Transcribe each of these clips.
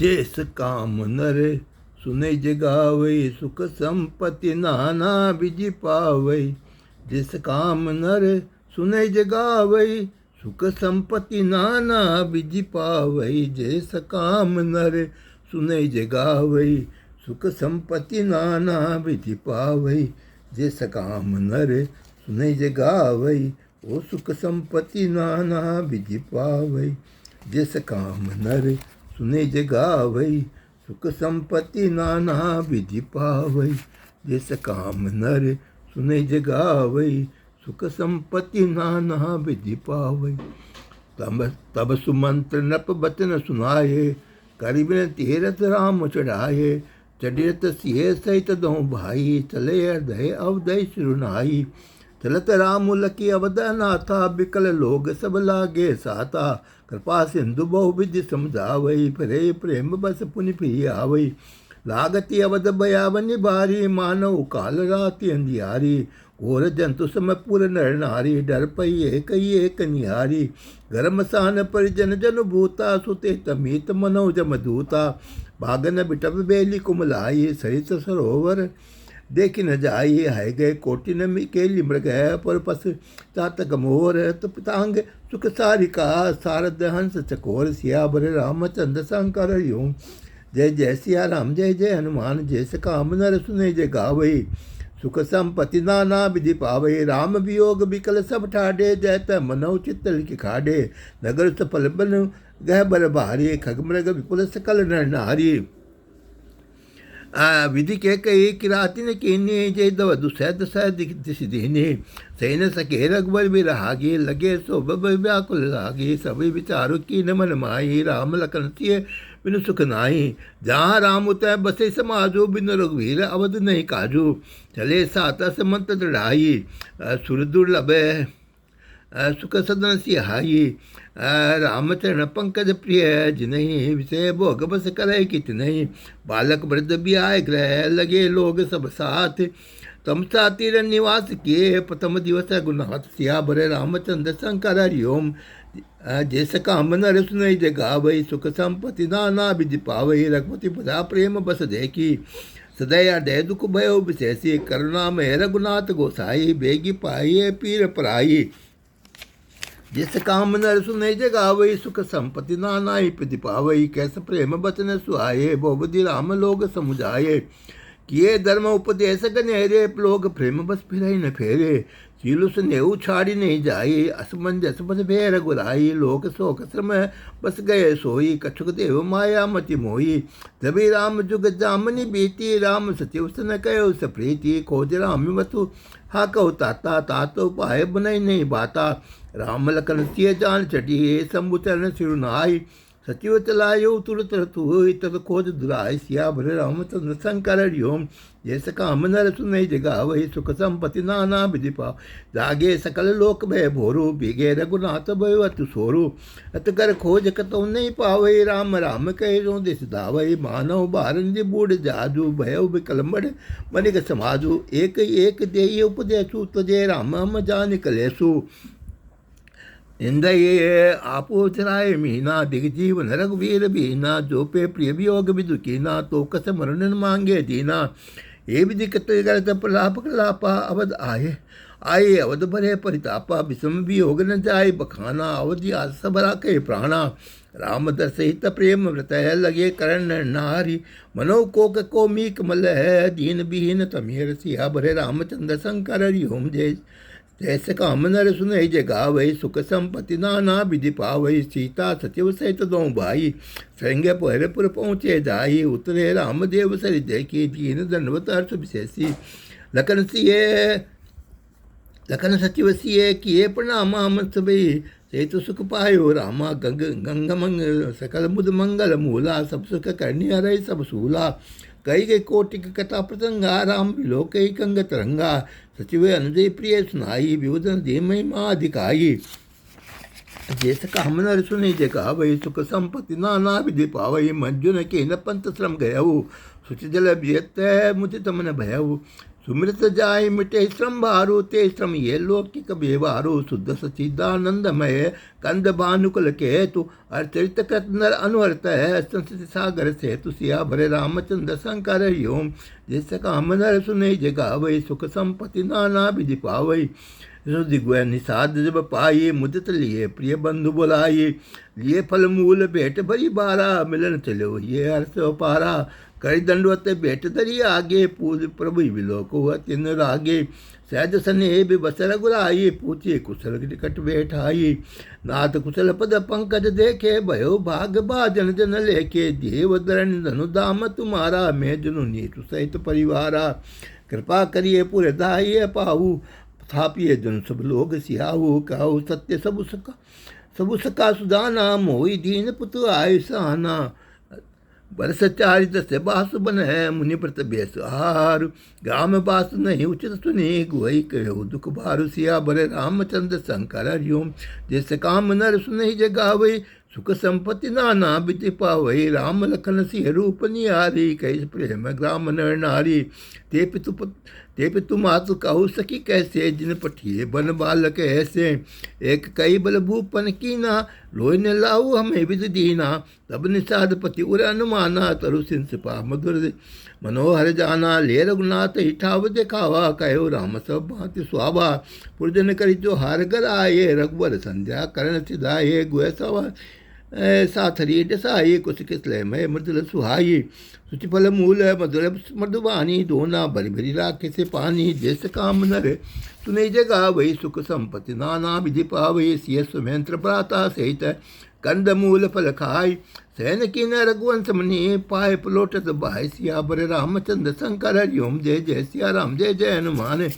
जैस काम नर सुने जगावै, सुख संपत्ति नाना विधि पावै। जिस काम नर सुने जगावै, सुख संपत्ति नाना विधि पावै। जैस काम नर सुने जगावै, सुख संपत्ति नाना विधि पावै। जिस काम नर सुने जगावै, ओ सुख संपत्ति नाना विधि पावै। जिस काम नर सुने जगावै, सुख संपत्ति नाना विधि पावै। जिस काम नर सुने जगावै, सुख संपत्ति नाना विधि पावै। तब सुमंत्र नप बचन सुनाए, करि बिनति तीरथ राम चढ़ाए। चढ़ियत सिय सहित दो भाई, चले हृदय अवधि सिरुनाई। चलत राम लकी अवध नाथा, बिकल लोग सब लागे साथा। कृपा सिंधु बहु विधि समझावई, फिरे प्रेम बस पुनि फिर आवई। लागति अवध बयावनि बारी, मानव काल राति अंधियारी। घोर जंतु समपुर नर नारी, डर पई एक निहारी। गर्म सान परिजन जन भूता, सुते तमीत मनो जम दूता। भागन बिटप बेली कुमलाई, सरित सरोवर देखि न जाई। है गए कोटि न केली मृग, पर पस चातक मोर। पितांग सुख सारिका, सारद हंस चकोर। सियावर रामचंद्र शंकर हरिओम। जय जय सिया राम, जय जय हनुमान। जैस काम नर सुने जय गावई, सुख संपत्ति नाना विधि पावै। राम वियोग बिकल सब ठाडे, जयत मनौ चित्त लिखि खाडे। नगर सफल बन गह बर भारी, खगमृग विपुल सकल नर नारी। विधि के कई किराती ने कीनी, जय दव दुसैद दिश दीनी। सही न सके रघुबर बिरहागी, लगे सो व्याकुल लागी। सभी विचारु की न मन माही, राम लखन सिय बिनु सुख नाई। जहाँ राम उतय बसे समाजो, बिनु रघुवीर अवध नहीं काजू। चले सात समंत दृढ़ाई, सुर दुर्लभ सुख सदन सिहाई। रामचरण पंकज प्रिय, जिन्हीं विषय भोग बस करे कित नहीं। बालक वृद्ध भी आए ग्रह, लगे लोग सब साथ। तम सातिर निवास किए, प्रथम दिवस गुनाथ। सियावर रामचंद्र शंकर हरिओम। जैस काम नर सुनई जगावै, सुख संपत्ति नाना विधि पावै। रघुपति पदा प्रेम बस देखी, सदैव हृदय दुख भयो विशेषी। करुणामय रघुनाथ गोसाई, बेगी पाइये पीर पराई। जिस काम नर सुने जगावई, सुख संपत्ति नाना विधि पावई। कैस प्रेम बचन सुहाए, बहुबुद्धि राम लोग समुझाए। किए धर्म उपदेश गनेरे, लोग प्रेम बस फिरई न फेरे। सीलुस नेऊ छाड़ी नहीं जाई, असमंजस बस भे रघुराई। लोक शोक श्रम बस गए सोई, कछुक देव माया मति मोही। तभी राम जुग जामनि बीती, राम सचिव सन कयो सप्रीति। खोज राम वतु हा कहु ताता, तातो पाए बनई नहीं बाता। राम लखन सिय जान चढ़िए, शंभु चरण सिरुनाई। सचिव चलायो तुरत रतु, तब खोज दुराय। सियावर रामचंद्र शंकर हरिओम। जैस काम नर सुनई जगावै, सुख संपत्ति नाना विधि पावै। जागे सकल लोक भय भोरु, भीगे रघुनाथ भयो अति सोरु। अत कर खोज कतौ नहीं पावै, राम राम कहे जो दिस दावै। मानव बारन बूढ़ जाजू, भयो बिकल मनिक समाजू। एक एक देय उपदेशु, तजे राम हम जान कलेसु। इंद्रिय आपो चराय मीना, दिग जीवन रघुवीर बीना। जो पे प्रिय वियोग विदुकीना, तो कस मरण मांगे दीना। ये विधि करत प्रलाप लापा, अवध आए आए अवध भरे परितापा। विषम वियोग न जाय बखाना, अवधि आस भरा कहे प्राणा। राम दर्शित प्रेम व्रत है, लगे करण नारी। मनो को मीक मल है, दीन विहीन तमीर। सियावर रामचंद्र शंकर हरिओम। जय जैस काम नर सुनई जगावै, सुख संपत्ति नाना विधि पावै। सीता सचिव सहित दो भाई, संग पहरपुर पहुँचे जाई। उतरे रामदेव सरि देखी, दीन दंडवत हर्ष विशेषी। लखन सचिव सिय किए प्रणाम, हम सबई से तो सुख पायो। रामा गंग मंगल सकल मुद मंगल मूला। सब सुख करनी हरई सब सूला। कई गई कोटिक कथा प्रसंगा, राम बिलो कई कंग तरंगा। सचिव अनुजय प्रिय सुनाई, विवदन दे महिमा अधिकाई। जैस काम नर सुने जगावै, सुख संपत्ति नाना विधि पावै। मंजुन के न पंथ श्रम गयऊ, सुच जल व्यत मुझ तमन भयऊ। सुमृत जाय मिटे श्रम भारो ते श्रम ये लौकिक व्यवहारो शुद्ध सचिदानंदमय कंद भानुकुल के तु अर्चरित कृत नर अनुहरत है संस्कृति सागर से तु सिया भरे रामचंद्र शंकर ओम जिस काम नर सुने जगावै सुख संपत्ति नाना विधि पावै दिग्वय निषाद जब पाये मुदित लिए प्रिय बंधु बुलाये लिए फल मूल भेंट भरी बारा मिलन चलो ये हर्ष पारा कई दंडवत भेंट धरी आगे पूज प्रभु विलोक हुआ तिन रागे सहज सने बस रघुराई पूछे कुशल निकट बैठाई नाथ कुशल पद पंकज देखे भयो भाग भाजन जन लेखे देव दरण धनु दाम तुम्हारा मैं जनु नीतु सहित परिवारा कृपा करिए पूरे दाइये पाऊ थापिए जन सब लोग सियाहू काहू सत्य सबु सका सुदाना मोहि दीन पुतु आयुषाना बरस चारित से बासु बन है मुनि प्रत बेस आहार ग्राम बास नहीं उचित सुनी गुहई कहो दुख भारु सिया बरे रामचंद्र शंकर हरिओम जैसे काम नर सुनहि जगावै सुख संपत्ति नाना विधि पावै राम लखन सिंह रूप निहारी कैस प्रेम ग्राम नर नारी ते पितु मातु कहु सकी कैसे जिन पठिए बन बालक ऐसे एक कई बल भूपन कीना लोय ने लाऊ हमें विधि दीना तब निषाद पति उर अनुमाना तरु सिंस पा मधुर मनोहर जाना ले रघुनाथ हिठाव देखावा कहो राम सब भांति सुहावा पुरजन करी जो हार गर आये रघुवर संध्या करण सिधाये गुह सवा साथरी डसाई कुछ किसले में मृदुल सुहाई सुचिफल मूल मधुर मधुबानी दोना भरी भरी राखे से पानी जैसे काम नर सुने जगा वही सुख संपत्ति नाना विधि पावै सिय सुमेंत्र प्राता सहित कंद मूल फल खाय सैन की न रघुवंश मनी पाए पलोटत बाय सिया बर रामचंद्र शंकर हरिओम जय जय सिया राम जय जय हनुमान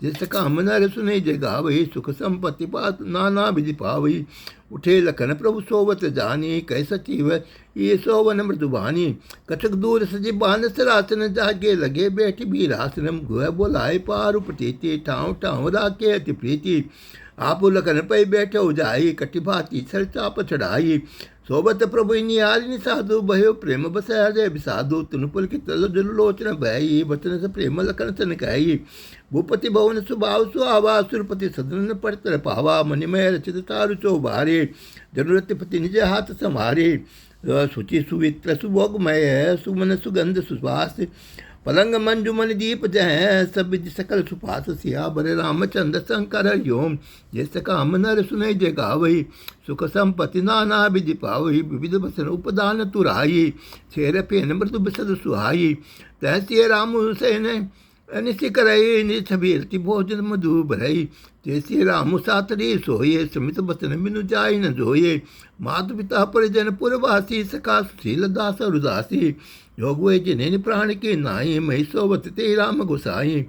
जिस काम नर सुने जगावै सुख संपत्ति पात नाना विधि पावै उठे लखन प्रभु सोवत जानी कै सचिव ये सोवन मृदुबानी कटक दूर सजी बान सरासन जागे लगे बैठी बीरासनम गुह बोलाए पारु प्रतीति ठाव ठाव राके अति प्रीति आप लखन पै बैठे उजाई कटि भाती सर चाप चढ़ाई सोबत प्रभु निहारिनि साधु भयो प्रेम बस हृदय विसाधु तुनुपुल की तल लोचन भई बचन से प्रेम लखन सन कही भूपति भवन सुभाव सुहावा सुरपति सदन पड़तर पावा मणिमय रचित तारु चौबारे जनुरतिपति निज हाथ संहारे शुचि सुवित्र सुभोगमय सुमन सुगंध सुवास पलंग मंजुमन दीप जय सब विधि सकल सुपास सिया बरे रामचंद्र शंकर हरिओम जैसे काम नर सुने जगावै सुख संपत्ति नाना विधि पावै विविध बसन उपदान तुराई छेर पेन मृदु बिसद सुहाई तहसिय राम हुसैन निश्चय करई निछबीरति भोजन मधु भरई जैसे राम सातरी सोये समित बचन बिनु जाय न जोये मातु पिता परिजन पुरवासी सखा सुशील दास रुदासी योग वे जिन्हें प्राण के नाई मही सोवत ते राम गोसाई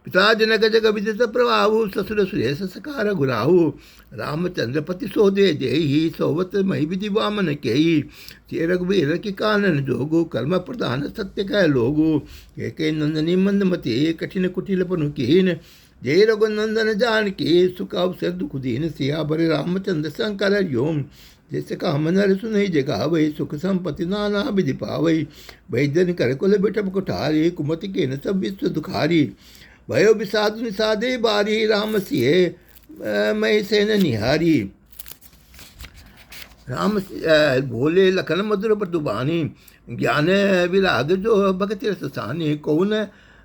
पिता जनक जग विदित प्रभाव ससुर सुरेश सकार गुराहु रामचंद्र पति सोदे जय सोवत मही विधि वामन केही चे रघुवीर की कानन जोगो कर्म प्रधान सत्य कह लोगो के नंदनी मंदमती कठिन कुटिल पनु कीन जय रघुनंदन जान के सुख अवसर दुख दीन सिया भरे रामचंद्र शंकर हरिओम जैसे काम नर सुनहि जगावै सुख संपत्ति नाना विधि पावै वैद्यन कर कुल बिटप कुठारी कुमति के न सब विश्व दुखारी भयो विषाद निषादे बारी राम सिंह मई सेन निहारी राम भोले लखन मधुर प्रदुबानी ज्ञान विराग जो भगति रस सानी कौन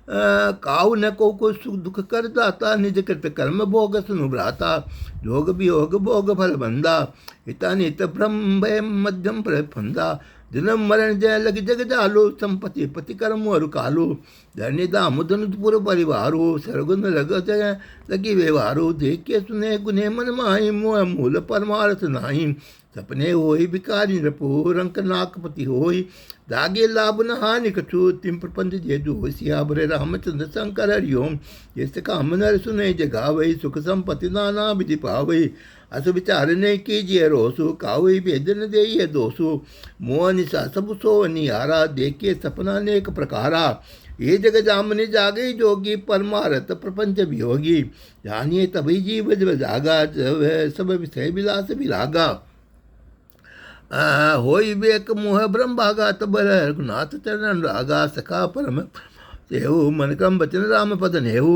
काऊ न को सुख दुख कर दाता निज कृत कर्म भोग सुनुभ्राता जोग वियोग भोग फल बंदा हिता नित ब्रह्म भय मध्यम फंदा जन्म मरण जय लग जग जालो संपत्ति पति कर्म और कालो धन्य दाम धनुपुर परिवारो सरगुन लग जय लगी व्यवहारो देख के सुने गुने मन माही मोह मूल परमार्थ नाही सपने होई भिकारी नृपो रंक नाकपति होई दागे लाभ न हानि कछु तिम प्रपंच जे जो सिया बरे रामचंद्र शंकर हरिओम जैसे काम नर सुने जगावै सुख संपत्ति नाना विधि पावै अस विचार ने कीजिए रोसु कावई भेदन दे दोसु मोह निशा सब सो निहारा देखे सपना अनेक प्रकारा ये जग जामने जागे जोगी परमारथ प्रपंच वियोगी जानिए तभी जीव जब जागा सब विषय विलास विरागा होई बेक मोह ब्रह्म भागा तब रघुनाथ चरण रागा सखा परम सेहु मन क्रम बचन राम पद नेहु।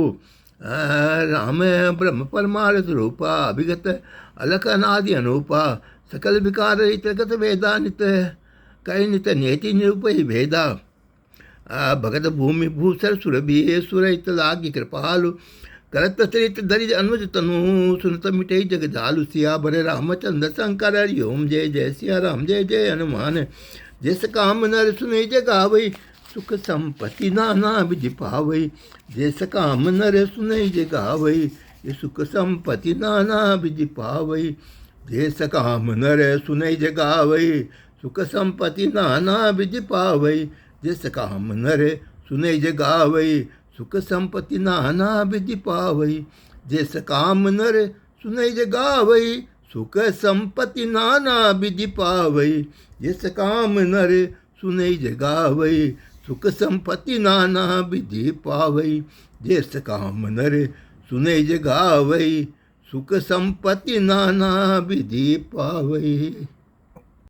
राम ब्रह्म परमार्थ रूपा अभिगत अलख अनादि अनूपा सकल विकार रहित गत वेदा नित कई नित नेति निरूपहि भेदा। भगत भूमि भूसर सुरभि सुर इत लागी कृपालु करत चरित दरिज अनुज तनु सुनत मिटे जग जालु। सिया भरे रामचंद्र शंकर हरि ओम जय जय सिया राम जय जय हनुमान। जिस काम नर सुने जय गावै सुख संपत्ति नाना विधि पावै। जिस काम नर सुने जय गावै सुख संपत्ति नाना विधि पावै। जिस काम नर सुने जय गावै सुख संपत्ति नाना विधि पावै। जिस काम नर सुने जय गावै सुख संपत्ति नाना विधि पावै। जिस काम नर सुने जय गावै सुख संपत्ति नाना विधि पावै। जिस काम नर सुने जय गावै सुख संपत्ति नाना विधि पावै। जिस काम नर सुने जय गावै सुख संपत्ति नाना विधि पावै।